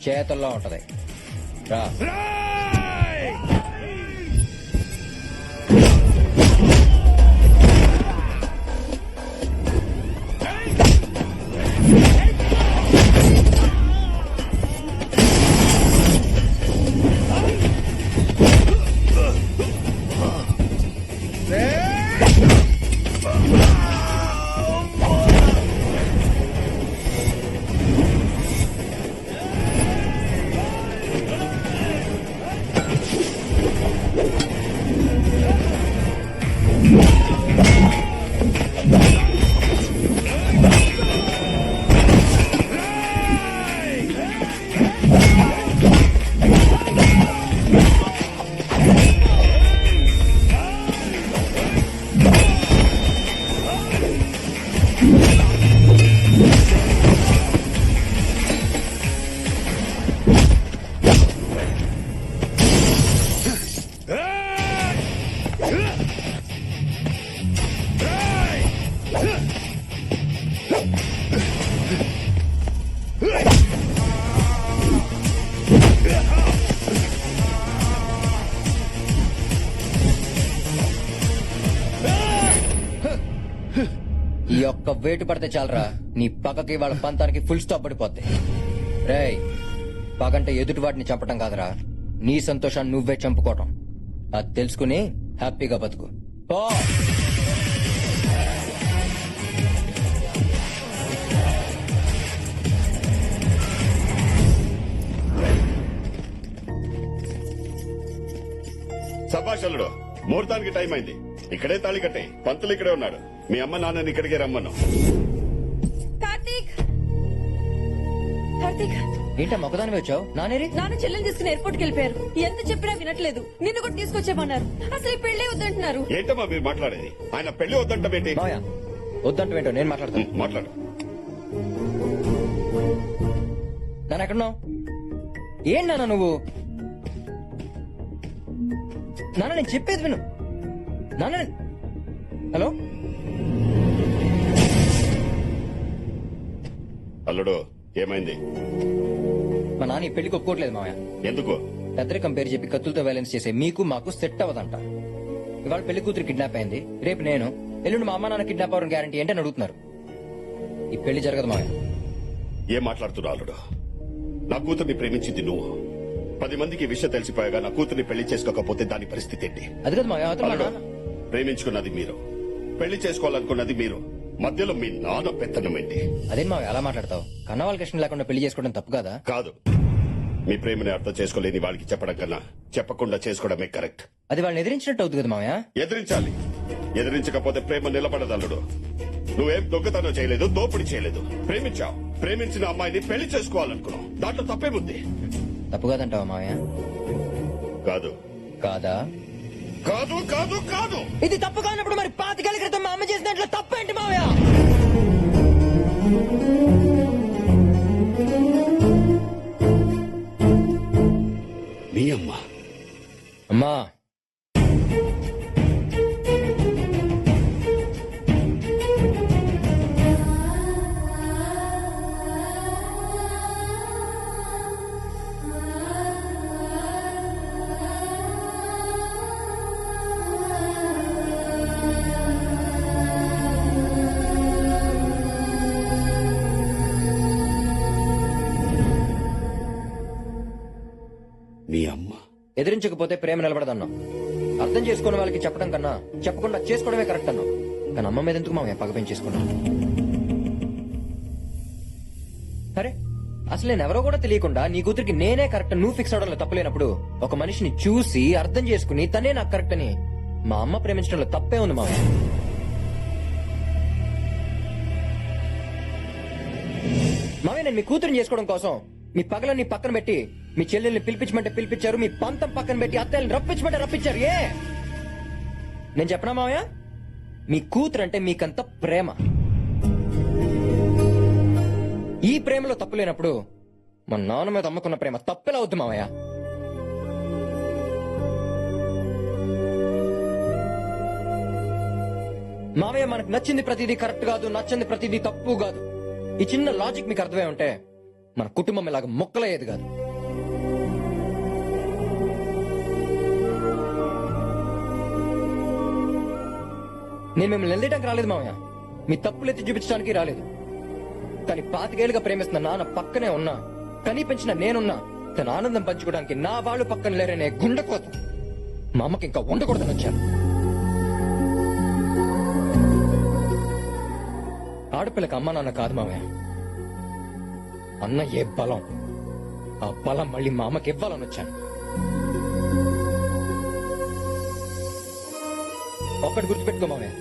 చేతుల్లో ఉంటది. రా. ఈ ఒక్క వేటు పడితే చాలరా, నీ పక్కకి వాళ్ళ పంతానికి ఫుల్ స్టాప్ పడిపోద్ది. రేయ్, పగంటే ఎదుటి వాటిని చంపటం కాదురా, నీ సంతోషాన్ని నువ్వే చంపుకోవటం. అది తెలుసుకుని హ్యాపీగా బతుకు. పో. సభాషలుడు, ముహూర్తానికి టైం అయింది. ఇక్కడే తాళి కట్టే. పంతులు ఇక్కడే ఉన్నాడు. మీ అమ్మ నాన్నని ఇక్కడికే రమ్మను. కార్తీక్, కార్తీక్, ఏంటా మొక్కదాని వచ్చావు? నానేరి నాన్న చెల్లెని తీసుకుని ఎయిర్పోర్ట్ కి వెళ్ళిపోయారు. ఎంత చెప్పినా వినట్లేదు. నిన్ను కూడా తీసుకొచ్చామన్నారు. అసలు ఈ పెళ్లే వద్దంటున్నారు. ఏంటమ్మా మీరు మాట్లాడేది? ఆయన పెళ్లి వద్దంటావేంటి? మాయా, వద్దంటూ నేను మాట్లాడతాను. మాట్లాడు. నాన్న ఎక్కడున్నావు? ఏంటి నాన్న నువ్వు? నాన్న నేను చెప్పేది విను. నాన్న హలో. అల్లుడు, ఏమైంది? మా నాన్న ఈ పెళ్లికి ఒప్పుకోవట్లేదు మావయ్య. ఎందుకు? పెద్దరికం పేరు చెప్పి కత్తులతో వైలెన్స్ చేసే మీకు మాకు సెట్ అవ్వదంట. ఇవాళ పెళ్లి కూతురు కిడ్నాప్ అయింది, రేపు నేను, ఎల్లుండి మా అమ్మ నాన్న కిడ్నాప్ అవ్వడం గ్యారంటీ ఏంటని అడుగుతున్నారు. ఈ పెళ్లి జరగదు మావయ్య. ఏం మాట్లాడుతున్నావు అల్లుడు? నా కూతుర్ని ప్రేమించింది నువ్వు. 10 మందికి ఈ విషయం తెలిసిపోయాగా నా కూతుర్ని పెళ్లి చేసుకోకపోతే దాని పరిస్థితి ఏంటి? అది కదా మావయ్య, అవతల మా అల్లుడు, నాన్న. ప్రేమించుకున్నది మీరు, పెళ్లి చేసుకోవాలనుకున్నది మీరు. మధ్యలో మీ నాన్న పెత్తనం ఏంటి? అదేం మావయ్య అలా మాట్లాడతావు? కన్న వాళ్ళకి ఇష్టం లేకుండా పెళ్లి చేసుకోవడం తప్పు కదా? కాదు. మీ ప్రేమని అర్థం చేసుకోలేని వాళ్ళకి చెప్పడం కన్నా చెప్పకుండా చేసుకోవడమే కరెక్ట్. అది వాళ్ళని ఎదిరించినట్టు అవుతుంది కదా మావయ్య. ఎదిరించాలి. ఎదిరించకపోతే ప్రేమ నిలబడదు అల్లుడు. నువ్వేం దొంగతనం చేయలేదు, దోపిడీ చేయలేదు. ప్రేమించావు. ప్రేమించిన అమ్మాయిని పెళ్లి చేసుకోవాలనుకున్నావు. దాంట్లో తప్పేముంది? తప్పు కాదంటావా మావయ్య? కాదు. కాదా? కాదు కాదు కాదు. ఇది తప్పు కానప్పుడు మరి 25 ఏళ్ల క్రితం మా అమ్మ చేసిన దాంట్లో తప్పేంటి మావయ్య? మీ అమ్మ. అమ్మా, మీ అమ్మ. ఎదిరించకపోతే ప్రేమ నిలబడదన్నావు. అర్థం చేసుకున్న వాళ్ళకి చెప్పడం కన్నా చెప్పకుండా చేసుకోవడమే కరెక్ట్ అన్నావు. కానీ అమ్మ మీద ఎందుకు మామయ్య పగ పెంచేసుకున్నావు? అరే, అసలు నేనెవరో కూడా తెలియకుండా నీ కూతురికి నేనే కరెక్ట్, నువ్వు ఫిక్స్ అవడంలో తప్పలేనప్పుడు ఒక మనిషిని చూసి అర్థం చేసుకుని తనే నాకు కరెక్ట్ అని మా అమ్మ ప్రేమించడంలో తప్పే ఉంది మామయ్య. మామయ్య, నేను మీ కూతురిని చేసుకోవడం కోసం మీ పగలన్నీ పక్కన పెట్టి మీ చెల్లెల్ని పిలిపించమంటే పిలిపించారు, మీ పంతం పక్కన పెట్టి అత్తయ్యని రప్పించమంటే రప్పించారు. ఏ నేను చెప్పనా మావయ్య, మీ కూతురు అంటే మీకంత ప్రేమ. ఈ ప్రేమలో తప్పు లేనప్పుడు మా నాన్న మీద అమ్మకున్న ప్రేమ తప్పెలా అవుద్ది మావయ్య? మావయ్య, మనకు నచ్చింది ప్రతిదీ కరెక్ట్ కాదు, నచ్చింది ప్రతిదీ తప్పు కాదు. ఈ చిన్న లాజిక్ మీకు అర్థమై ఉంటే మన కుటుంబం ఇలాగ మొక్కలయ్యేది కాదు. నేను మిమ్మల్ని నిలదీయడానికి రాలేదు మామయ్య, మీ తప్పులు ఎత్తి చూపించడానికి రాలేదు. కానీ 25 ఏళ్లుగా ప్రేమిస్తున్న నాన్న పక్కనే ఉన్నా, కనీ పెంచిన నేనున్నా తన ఆనందం పంచుకోవడానికి నా వాళ్ళు పక్కన లేరనే గుండెకోత మా అమ్మకి ఇంకా ఉండకూడదని వచ్చాను. ఆడపిల్లకి అమ్మ నాన్న కాదు మామయ్య, అన్న ఏ బలం, ఆ బలం మళ్ళీ మా అమ్మకి ఇవ్వాలని వచ్చాను. ఒక్కటి గుర్తుపెట్టుకో మామయ్య,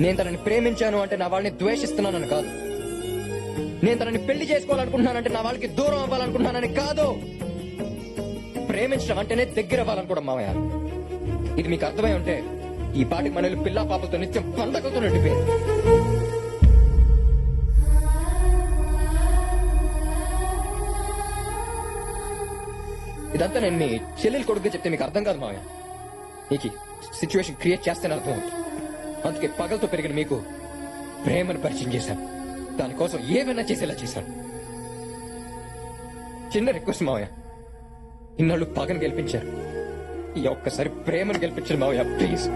నేను తనని ప్రేమించాను అంటే నా వాళ్ళని ద్వేషిస్తున్నానని కాదు. నేను తనని పెళ్లి చేసుకోవాలనుకుంటున్నానంటే నా వాళ్ళకి దూరం అవ్వాలనుకుంటున్నానని కాదు. ప్రేమించడం అంటేనే దగ్గర అవ్వాలనుకోవడం మామయ్య. ఇది మీకు అర్థమై ఉంటే ఈ పాటికి మనల్ని పిల్లా పాపలతో నిత్యం పండగతో నిండిపోయి. ఇదంతా నేను మీ చెల్లెలు కొడుకుగా చెప్తే మీకు అర్థం కాదు మామయ్య. నీకు సిచ్యువేషన్ క్రియేట్ చేస్తేనే అర్థం అవుతుంది. అందుకే పగలతో పెరిగిన మీకు ప్రేమను పరిచయం చేశాను. దానికోసం ఏమైనా చేసేలా చేశాను. చిన్న రిక్వెస్ట్ మావయ్య, ఇన్నాళ్ళు పగను గెలిపించారు, ఈ ఒక్కసారి ప్రేమను గెలిపించారు మావయ్య, ప్లీజ్.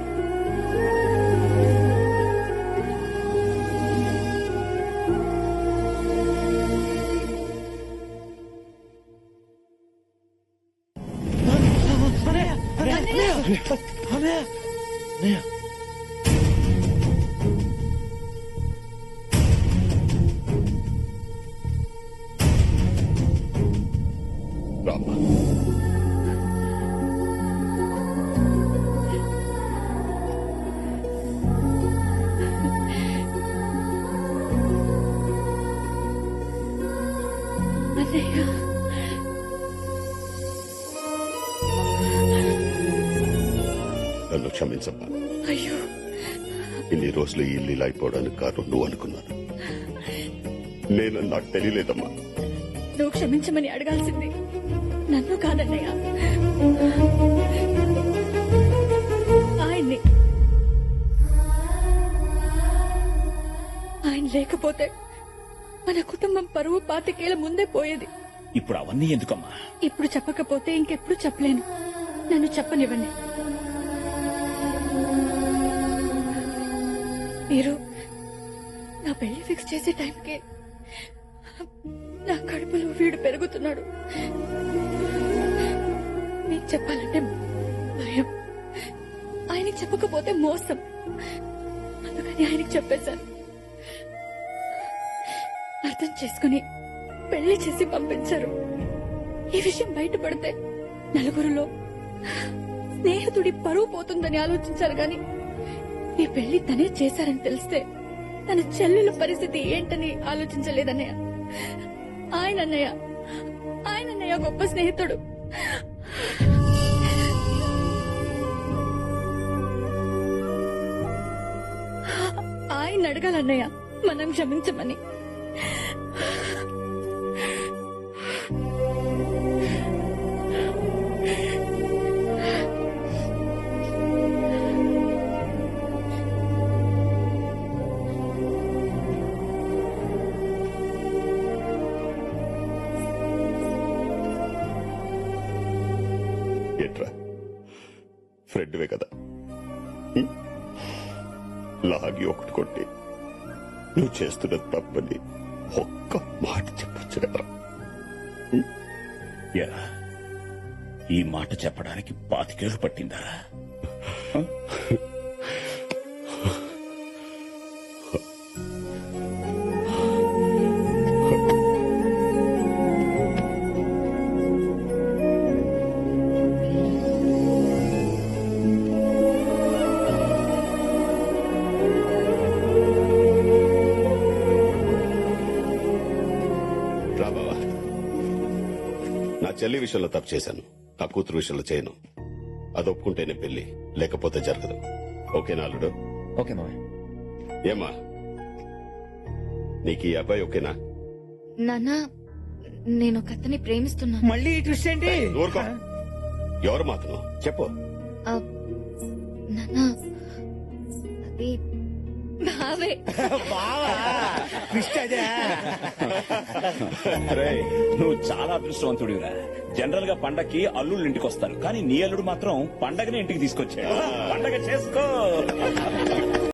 రామ్మా. అన్నయ్య, నన్ను క్షమించమ్మా. అయ్యో, ఇన్ని రోజులు ఈ ఇల్లు ఇలా అయిపోవడానికి కారణం నువ్వు అనుకున్నాను. నేను నాకు తెలియలేదమ్మా. నువ్వు క్షమించమని అడగాల్సింది నన్ను కాదన్నయ్య, ఆయన్ని. ఆయన లేకపోతే మన కుటుంబం పరువు 25 ఏళ్ల ముందే పోయేది. ఇప్పుడు అవన్నీ ఎందుకమ్మా? ఇప్పుడు చెప్పకపోతే ఇంకెప్పుడు చెప్పలేను. నన్ను చెప్పనివ్వండి. మీరు నా పెళ్లి ఫిక్స్ చేసే టైంకి నా కడుపులో వీడు పెరుగుతున్నాడు. మీకు చెప్పాలంటే భయం, ఆయనకి చెప్పకపోతే మోసం. అందుకని ఆయనకి చెప్పేశాను. అర్థం చేసుకుని పెళ్లి చేసి పంపించారు. ఈ విషయం బయటపడితే నలుగురిలో స్నేహితుడి పరువు పోతుందని ఆలోచించారు గాని ఈ పెళ్లి తనే చేశారని తెలిస్తే తన చెల్లెల పరిస్థితి ఏంటని ఆలోచించలేదన్నయ్య. ఆయనన్నయ్య గొప్ప స్నేహితుడు. ఆయన అడగాలన్నయ్య మనం క్షమించమని. ఏంట్రా, ఫ్రెండ్వే కదా, లాగి ఒకటి కొట్టి నువ్వు చేస్తున్న తప్పని ఒక్క మాట చెప్పొచ్చు కదరా. ఎరా, ఈ మాట చెప్పడానికి 25 ఏళ్లు పట్టిందా? నా చెల్లి విషయంలో తప్పు చేశాను, నా కూతురు విషయంలో చేయను. అది ఒప్పుకుంటేనే పెళ్లి, లేకపోతే జరగదు. ఓకేనా అల్లుడు? ఓకే మావయ్య. ఏమా, నీకు ఈ అబ్బాయి ఓకేనా? నాన్న, నేను ఒక అతన్ని ప్రేమిస్తున్నా. మళ్ళీ ఈ ట్విస్ట్ ఏంటి? ఊరుకో. ఎవరు మాత్రం చెప్పు. నాన్న, అది బావే. బావా ట్విస్ట్ అదే. రేయ్, నువ్వు చాలా అదృష్టవంతుడివిరా. జనరల్ గా పండక్కి అల్లుళ్ళు ఇంటికి వస్తారు, కానీ నీ అల్లుడు మాత్రం పండగనే ఇంటికి తీసుకొచ్చాడు. పండగ చేసుకో.